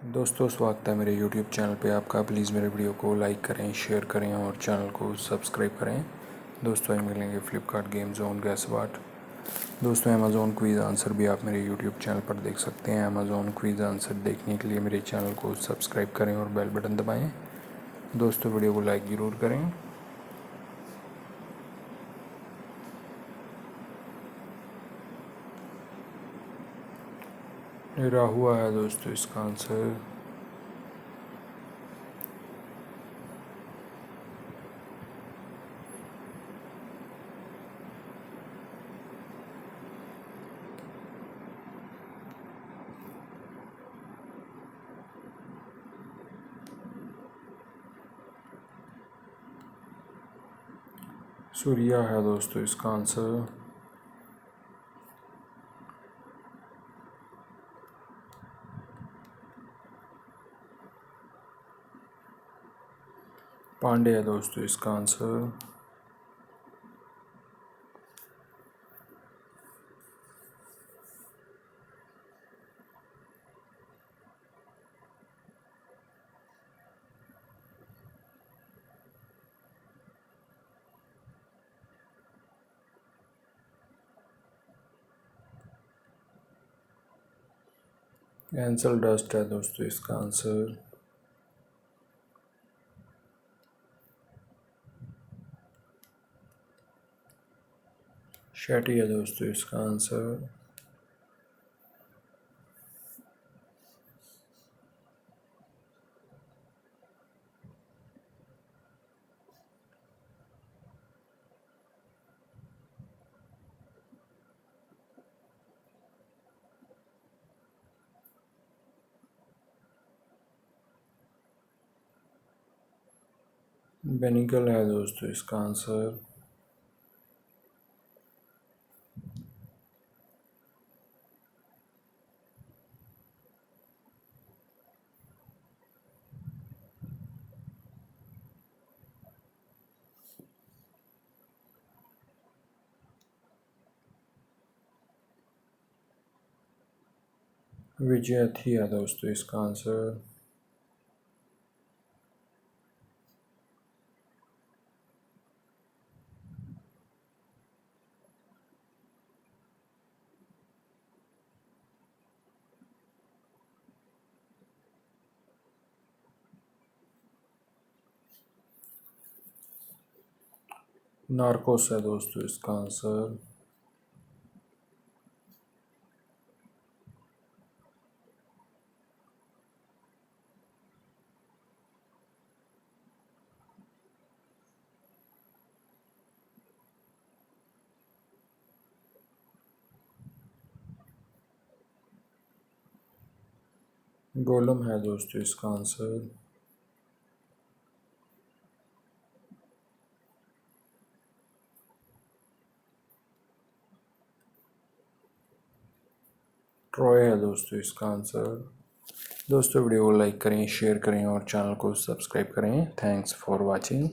दोस्तों स्वागत है मेरे YouTube चैनल पे आपका। प्लीज़ मेरे वीडियो को लाइक करें, शेयर करें और चैनल को सब्सक्राइब करें। दोस्तों हम मिलेंगे फ्लिपकार्ट गेम जोन गैस बाट। दोस्तों अमेज़ॉन क्विज़ आंसर भी आप मेरे YouTube चैनल पर देख सकते हैं। अमेज़ॉन क्विज़ आंसर देखने के लिए मेरे चैनल को सब्सक्राइब करें और बेल बटन दबाएँ। दोस्तों वीडियो को लाइक ज़रूर करें। राहुआ है दोस्तों इसका आंसर। सूर्या है दोस्तों इसका आंसर। पांडे है दोस्तों इसका आंसर। एंसल डस्ट है दोस्तों इसका आंसर। शेटी है दोस्तों इसका आंसर। बेनिकल है दोस्तों इसका आंसर। विजय थी है दोस्तों इसका आंसर। नार्कोस है दोस्तों इसका आंसर। गोलम है दोस्तों इसका आंसर। ट्रॉय है दोस्तों इसका आंसर। दोस्तों वीडियो को लाइक करें, शेयर करें और चैनल को सब्सक्राइब करें। Thanks for watching.